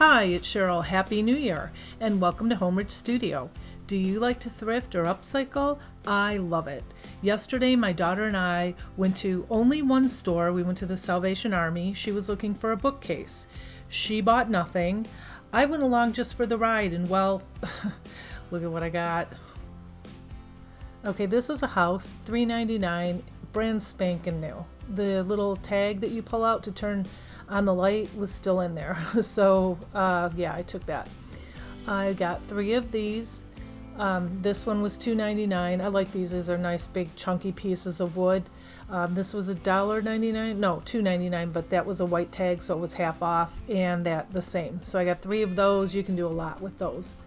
Hi, it's Cheryl. Happy New Year and welcome to Homeward Studio. Do you like to thrift or upcycle? I love it. Yesterday, my daughter and I went to only one store. We went to the Salvation Army. She was looking for a bookcase. She bought nothing. I went along just for the ride and well, look at what I got. Okay, this is a house, $3.99, brand spanking new. The little tag that you pull out to turn on the light was still in there. So yeah, I took that. I got 3 of these. This one was $2.99. I like these. These are nice big chunky pieces of wood. This was $1.99, no, $2.99, but that was a white tag, so it was half off, and that the same. So I got 3 of those. You can do a lot with those.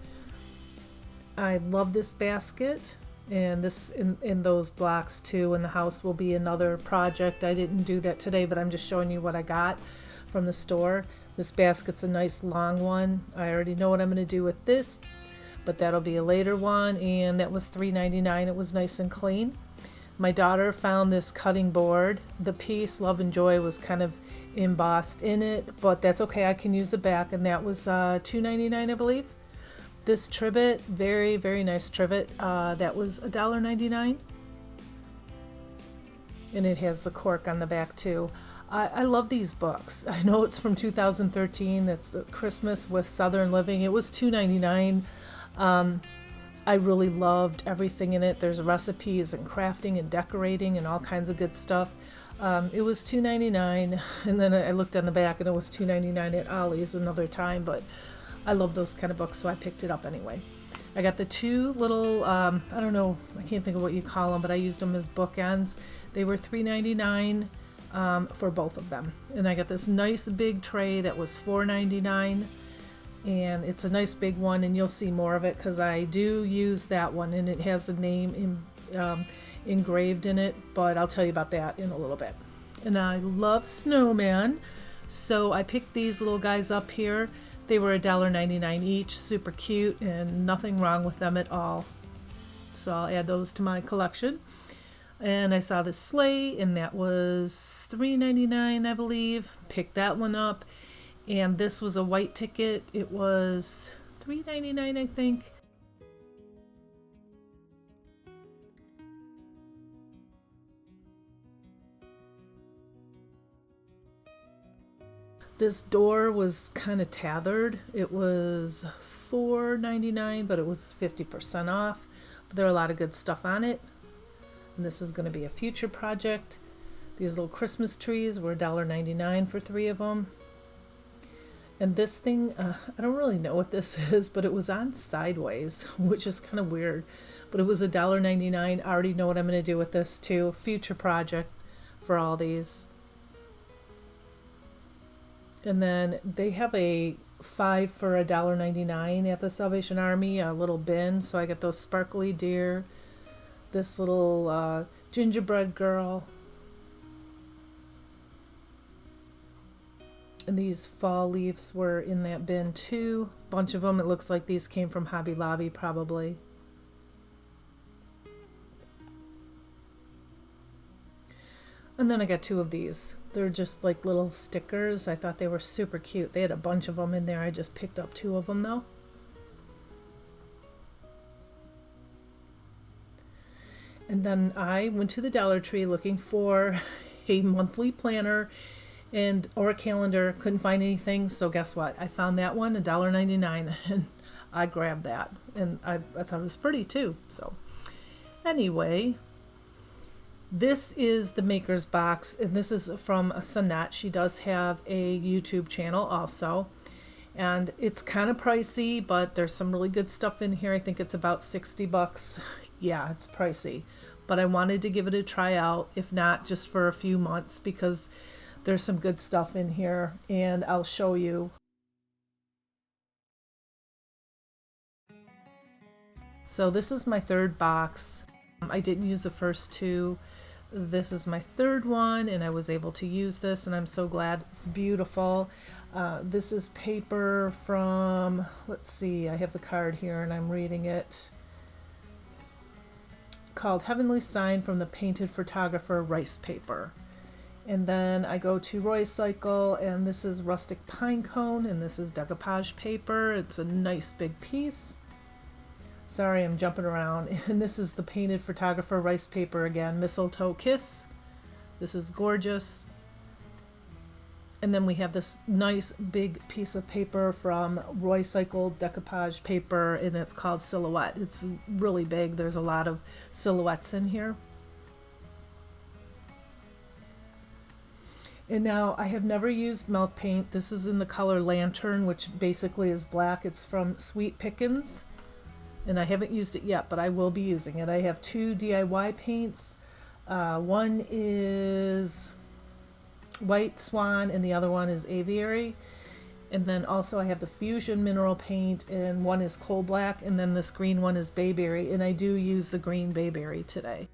I love this basket, and this in those blocks too, and the house will be another project. I didn't do that today, but I'm just showing you what I got from the store. This basket's a nice long one. I already know what I'm going to do with this, but that'll be a later one, and that was $3.99. It was nice and clean. My daughter found this cutting board. The piece Love and Joy was kind of embossed in it, but that's okay. I can use the back, and that was $2.99, I believe. This trivet, very, very nice trivet. That was $1.99. And it has the cork on the back too. I love these books. I know it's from 2013. That's Christmas with Southern Living. It was $2.99. I really loved everything in it. There's recipes and crafting and decorating and all kinds of good stuff. It was $2.99, and then I looked on the back and it was $2.99 at Ollie's another time, but I love those kind of books, so I picked it up anyway. I got the 2 little, I don't know, I can't think of what you call them, but I used them as bookends. They were $3.99 for both of them. And I got this nice big tray that was $4.99. And it's a nice big one, and you'll see more of it because I do use that one, and it has a name engraved in it, but I'll tell you about that in a little bit. And I love snowmen, so I picked these little guys up here. They were $1.99 each, super cute, and nothing wrong with them at all. So I'll add those to my collection. And I saw this sleigh, and that was $3.99, I believe. Picked that one up. And this was a white ticket. It was $3.99, I think. This door was kind of tethered. It was $4.99, but it was 50% off. But there are a lot of good stuff on it. And this is going to be a future project. These little Christmas trees were $1.99 for 3 of them. And this thing, I don't really know what this is, but it was on sideways, which is kind of weird. But it was $1.99. I already know what I'm going to do with this too. Future project for all these. And then they have a 5 for $1.99 at the Salvation Army, a little bin. So I got those sparkly deer, this little gingerbread girl, and these fall leaves were in that bin too. Bunch of them. It looks like these came from Hobby Lobby probably. And then I got 2 of these. They're just like little stickers. I thought they were super cute. They had a bunch of them in there. I just picked up 2 of them though. And then I went to the Dollar Tree looking for a monthly planner or a calendar. Couldn't find anything, so guess what? I found that one, $1.99, and I grabbed that. And I thought it was pretty too. So anyway, this is the Maker's Box, and this is from Sanat. She does have a YouTube channel also, and it's kind of pricey, but there's some really good stuff in here. I think it's about $60. Yeah, it's pricey, but I wanted to give it a try out, if not just for a few months, because there's some good stuff in here, and I'll show you. So this is my 3rd box. I didn't use the first 2. This is my 3rd one, and I was able to use this, and I'm so glad. It's beautiful. This is paper from, let's see, I have the card here and I'm reading it. Called Heavenly Sign from the Painted Photographer Rice Paper. And then I go to Roycycle, and this is Rustic Pine Cone, and this is decoupage paper. It's a nice big piece. Sorry, I'm jumping around. And this is the Painted Photographer rice paper again, Mistletoe Kiss. This is gorgeous. And then we have this nice big piece of paper from Roycycle decoupage paper, and it's called Silhouette. It's really big. There's a lot of silhouettes in here. And now I have never used milk paint. This is in the color Lantern, which basically is black. It's from Sweet Pickens, and I haven't used it yet, but I will be using it. I have 2 DIY paints. One is White Swan and the other one is Aviary. And then also I have the Fusion Mineral Paint, and one is Coal Black, and then this green one is Bayberry, and I do use the green Bayberry today.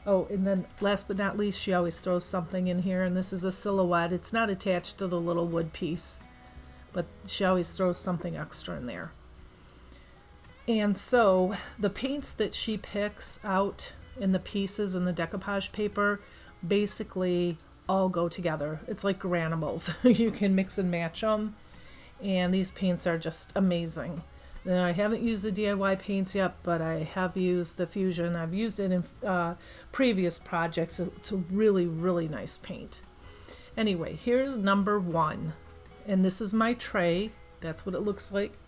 Oh, and then last but not least, she always throws something in here, and this is a silhouette. It's not attached to the little wood piece, but she always throws something extra in there. And so the paints that she picks out in the pieces in the decoupage paper basically all go together. It's like granimals. You can mix and match them, and these paints are just amazing. Now, I haven't used the DIY paints yet, but I have used the Fusion. I've used it in previous projects. It's a really, really nice paint. Anyway, here's number 1. And this is my tray. That's what it looks like.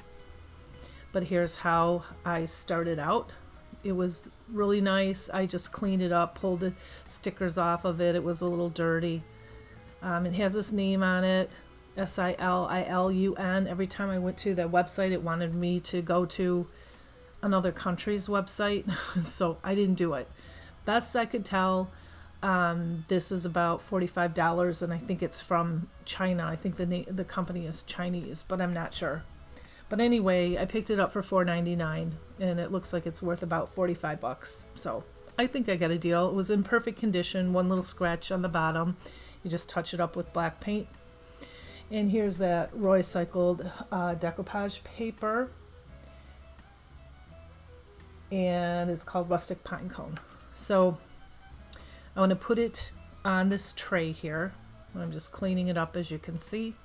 But here's how I started out. It was really nice. I just cleaned it up, pulled the stickers off of it. It was a little dirty. It has this name on it. Sililun. Every time I went to that website, it wanted me to go to another country's website, so I didn't do it. Best I could tell, this is about $45, and I think it's from China. I think the company is Chinese, but I'm not sure. But anyway, I picked it up for $4.99, and it looks like it's worth about $45. So I think I got a deal. It was in perfect condition. One little scratch on the bottom. You just touch it up with black paint. And here's that Roycycled decoupage paper. And it's called Rustic Pine Cone. So I want to put it on this tray here. I'm just cleaning it up, as you can see.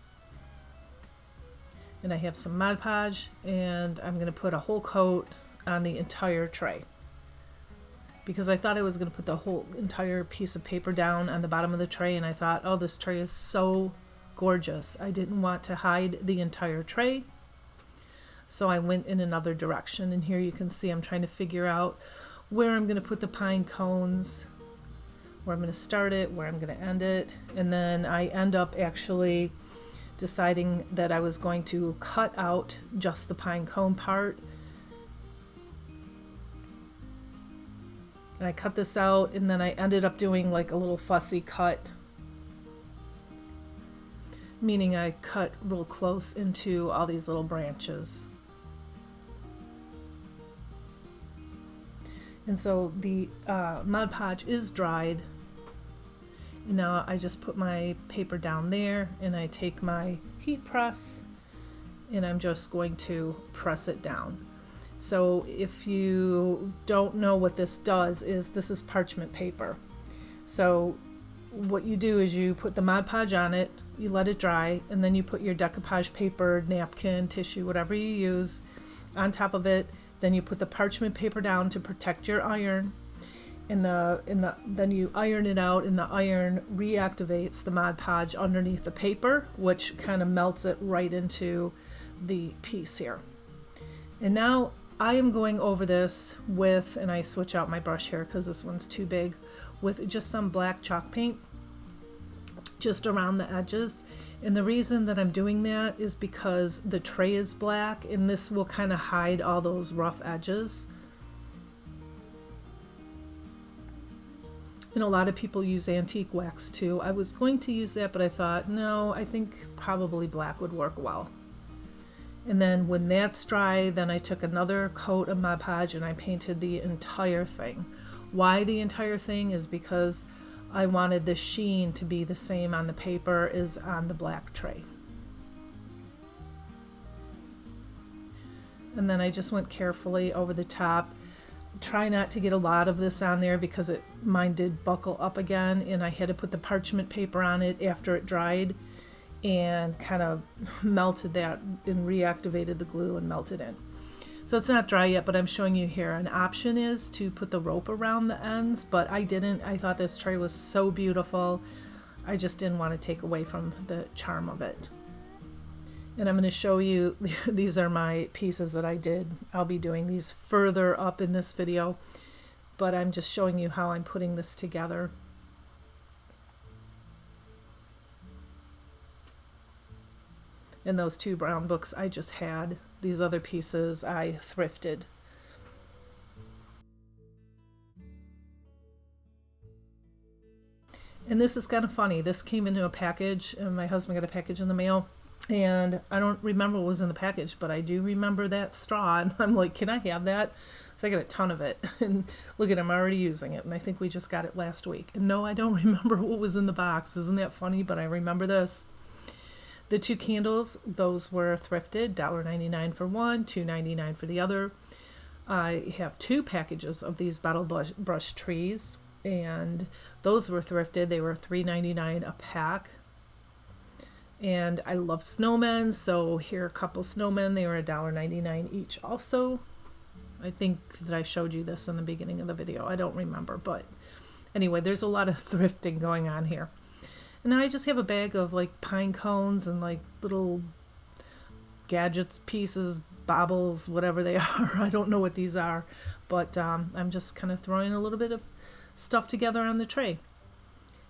And I have some Mod Podge, and I'm going to put a whole coat on the entire tray. Because I thought I was going to put the whole entire piece of paper down on the bottom of the tray, and I thought, oh, this tray is so gorgeous. I didn't want to hide the entire tray, so I went in another direction. And here you can see I'm trying to figure out where I'm going to put the pine cones, where I'm going to start it, where I'm going to end it. And then I end up actually deciding that I was going to cut out just the pine cone part. And I cut this out, and then I ended up doing like a little fussy cut, meaning I cut real close into all these little branches. And so the Mod Podge is dried. And now I just put my paper down there, and I take my heat press, and I'm just going to press it down. So if you don't know what this does, is this is parchment paper. So what you do is you put the Mod Podge on it, you let it dry, and then you put your decoupage paper, napkin, tissue, whatever you use, on top of it. Then you put the parchment paper down to protect your iron, and then you iron it out, and the iron reactivates the Mod Podge underneath the paper, which kind of melts it right into the piece here. And now I am going over this with, and I switch out my brush here because this one's too big, with just some black chalk paint just around the edges. And the reason that I'm doing that is because the tray is black, and this will kind of hide all those rough edges. And a lot of people use antique wax too. I was going to use that, but I thought, no, I think probably black would work well. And then when that's dry, then I took another coat of Mod Podge and I painted the entire thing. Why the entire thing is because I wanted the sheen to be the same on the paper as on the black tray. And then I just went carefully over the top. try not to get a lot of this on there because mine did buckle up again, and I had to put the parchment paper on it after it dried and kind of melted that and reactivated the glue and melted in. So it's not dry yet, but I'm showing you here. An option is to put the rope around the ends, but I didn't. I thought this tray was so beautiful. I just didn't want to take away from the charm of it. And I'm going to show you, these are my pieces that I did. I'll be doing these further up in this video, but I'm just showing you how I'm putting this together. And those 2 brown books I just had. These other pieces I thrifted. And this is kind of funny. This came into a package, and my husband got a package in the mail. And I don't remember what was in the package, but I do remember that straw. And I'm like, can I have that? So I got a ton of it. And look at, I'm already using it. And I think we just got it last week. And no, I don't remember what was in the box. Isn't that funny? But I remember this. The 2 candles, those were thrifted, $1.99 for one, $2.99 for the other. I have 2 packages of these bottle brush trees, and those were thrifted. They were $3.99 a pack. And I love snowmen, so here are a couple snowmen. They were $1.99 each also. I think that I showed you this in the beginning of the video. I don't remember, but anyway, there's a lot of thrifting going on here. And now I just have a bag of like pine cones and like little gadgets, pieces, baubles, whatever they are. I don't know what these are, but I'm just kind of throwing a little bit of stuff together on the tray.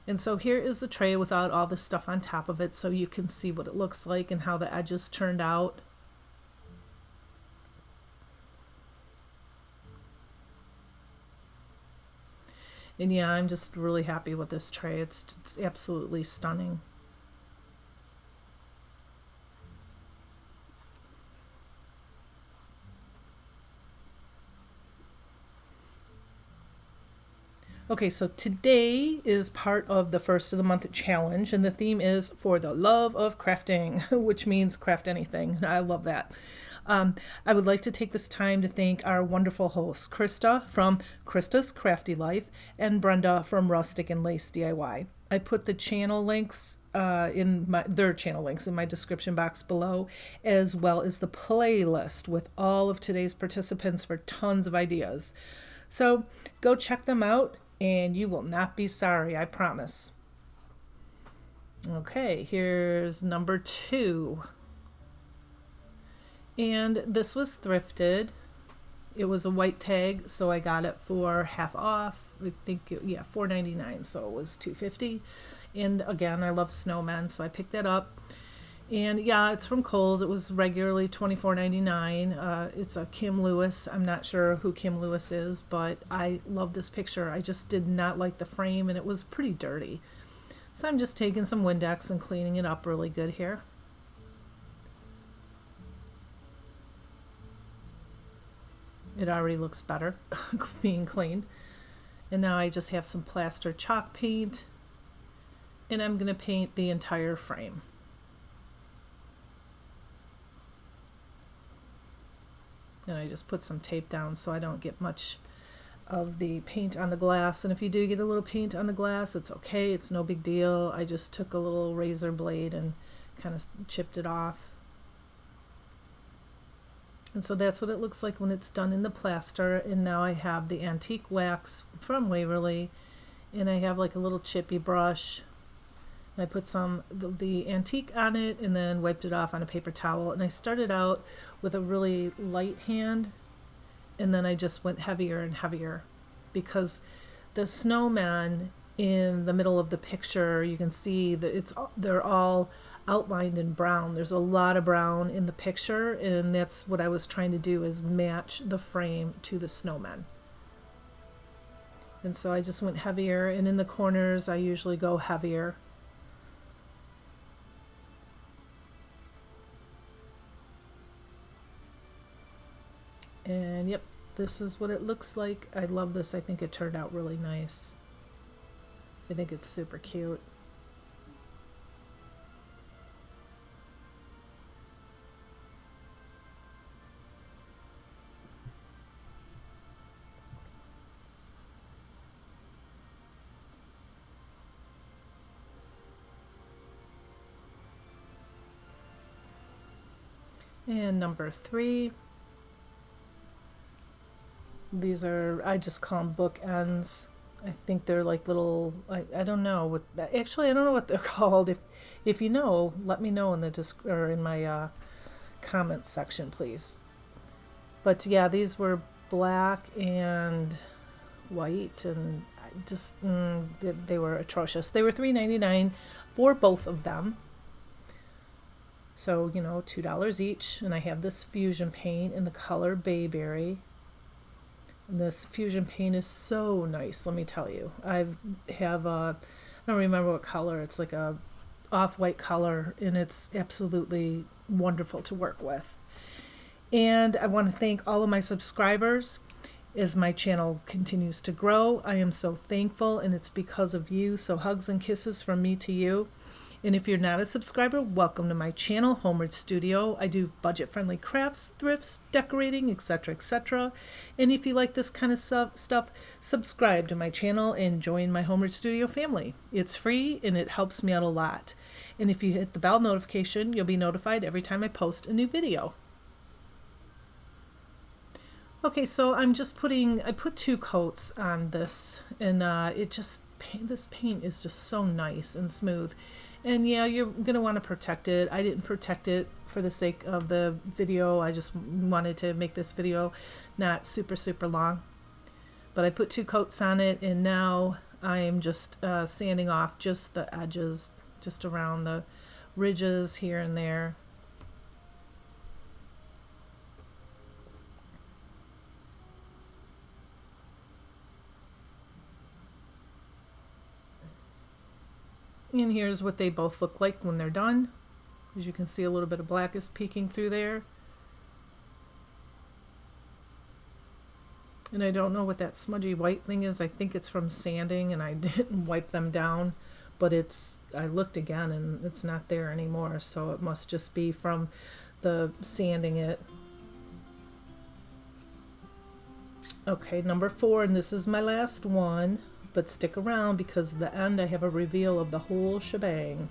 And so here is the tray without all the stuff on top of it, so you can see what it looks like and how the edges turned out. And yeah, I'm just really happy with this tray. It's absolutely stunning. Okay, so today is part of the first of the month challenge, and the theme is for the love of crafting, which means craft anything. I love that. I would like to take this time to thank our wonderful hosts, Krista from Krista's Crafty Life and Brenda from Rustic and Lace DIY. I put the channel links their channel links in my description box below, as well as the playlist with all of today's participants for tons of ideas. So go check them out, and you will not be sorry, I promise. Okay, here's number 2. And this was thrifted. It was a white tag, so I got it for half off. I think, $4.99, so it was $2.50. And again, I love snowmen, so I picked that up. And yeah, it's from Kohl's. It was regularly $24.99. It's a Kim Lewis. I'm not sure who Kim Lewis is, but I love this picture. I just did not like the frame, and it was pretty dirty. So I'm just taking some Windex and cleaning it up really good here. It already looks better being cleaned. And now I just have some plaster chalk paint, and I'm going to paint the entire frame. And I just put some tape down so I don't get much of the paint on the glass. And if you do get a little paint on the glass, it's okay. It's no big deal. I just took a little razor blade and kind of chipped it off. And so that's what it looks like when it's done in the plaster. And now I have the antique wax from Waverly, and I have like a little chippy brush. I put some the antique on it and then wiped it off on a paper towel. And I started out with a really light hand, and then I just went heavier and heavier, because the snowman in the middle of the picture, you can see that they're all outlined in brown. There's a lot of brown in the picture, and that's what I was trying to do, is match the frame to the snowman. And so I just went heavier, and in the corners I usually go heavier. And yep, this is what it looks like. I love this. I think it turned out really nice. I think it's super cute. And number 3, these are, I just call them bookends. I think they're like little, I don't know what, actually I don't know what they're called. If you know, let me know in the or in my comments section, please. But yeah, these were black and white, and just they were atrocious. They were $3.99 for both of them. So, you know, $2 each. And I have this fusion paint in the color Bayberry. And this fusion paint is so nice, let me tell you. I don't remember what color. It's like a off-white color, and it's absolutely wonderful to work with. And I want to thank all of my subscribers as my channel continues to grow. I am so thankful, and it's because of you. So hugs and kisses from me to you. And if you're not a subscriber, welcome to my channel, Homeward Studio. I do budget-friendly crafts, thrifts, decorating, etc., etc. And if you like this kind of stuff, subscribe to my channel and join my Homeward Studio family. It's free and it helps me out a lot. And if you hit the bell notification, you'll be notified every time I post a new video. Okay, so I put 2 coats on this, and this paint is just so nice and smooth. And yeah, you're gonna want to protect it. I didn't protect it for the sake of the video. I just wanted to make this video not super long. But I put 2 coats on it, and now I'm just sanding off just the edges, just around the ridges here and there. And here's what they both look like when they're done. As you can see, a little bit of black is peeking through there. And I don't know what that smudgy white thing is. I think it's from sanding, and I didn't wipe them down. But I looked again, and it's not there anymore. So it must just be from the sanding it. Okay, number 4, and this is my last one. But stick around, because at the end I have a reveal of the whole shebang.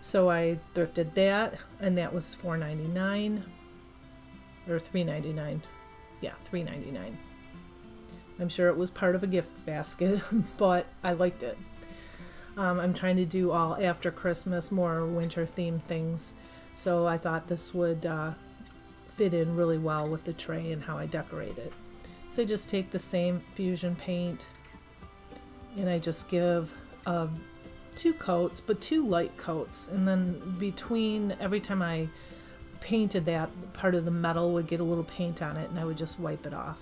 So I thrifted that, and that was $4.99 or $3.99. Yeah, $3.99. I'm sure it was part of a gift basket, but I liked it. I'm trying to do all after Christmas, more winter themed things, so I thought this would fit in really well with the tray and how I decorate it. So I just take the same fusion paint, and I just give 2 coats, but 2 light coats, and then between every time I painted that, part of the metal would get a little paint on it, and I would just wipe it off.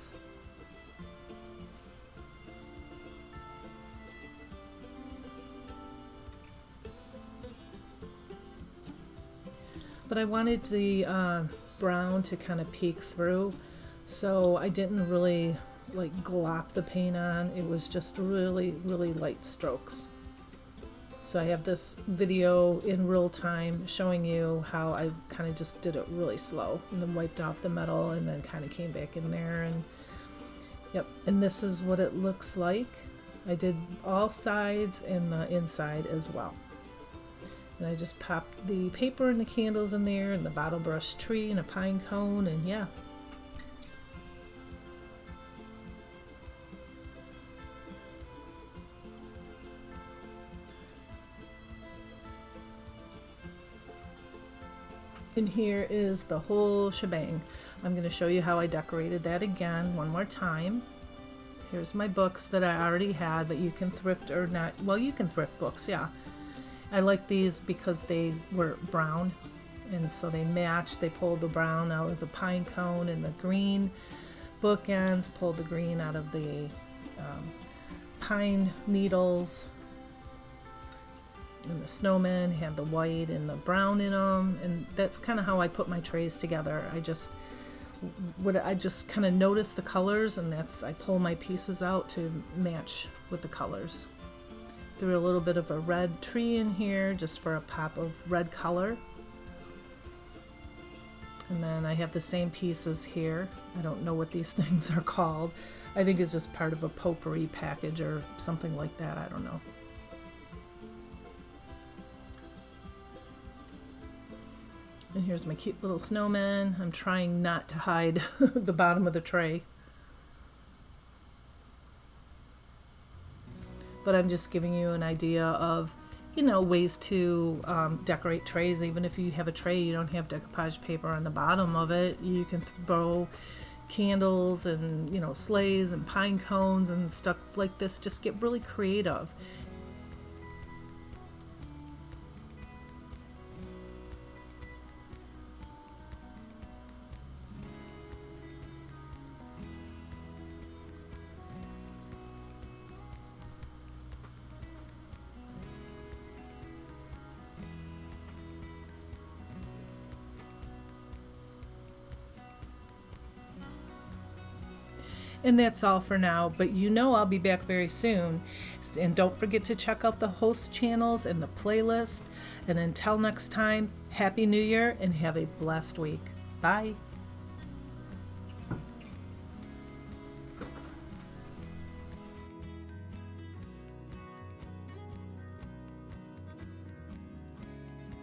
But I wanted the brown to kind of peek through, so I didn't really like glop the paint on. It was just really light strokes. So I have this video in real time showing you how I kind of just did it really slow, and then wiped off the metal, and then kind of came back in there, and yep. And this is what it looks like. I did all sides and the inside as well. And I just popped the paper and the candles in there, and the bottle brush tree and a pine cone, and yeah. And here is the whole shebang. I'm going to show you how I decorated that again one more time. Here's my books that I already had, but you can thrift or not. Well, you can thrift books, yeah. I like these because they were brown, and so they matched. They pulled the brown out of the pine cone, and the green bookends pulled the green out of the pine needles. And the snowmen had the white and the brown in them, and that's kind of how I put my trays together. I just kind of notice the colors, and I pull my pieces out to match with the colors. Threw a little bit of a red tree in here just for a pop of red color. And then I have the same pieces here. I don't know what these things are called. I think it's just part of a potpourri package or something like that. I don't know. And here's my cute little snowman. I'm trying not to hide the bottom of the tray. But I'm just giving you an idea of, you know, ways to decorate trays. Even if you have a tray, you don't have decoupage paper on the bottom of it. You can throw candles and, you know, sleighs and pine cones and stuff like this. Just get really creative. And that's all for now, but you know I'll be back very soon. And don't forget to check out the host channels and the playlist. And until next time, Happy New Year and have a blessed week. Bye.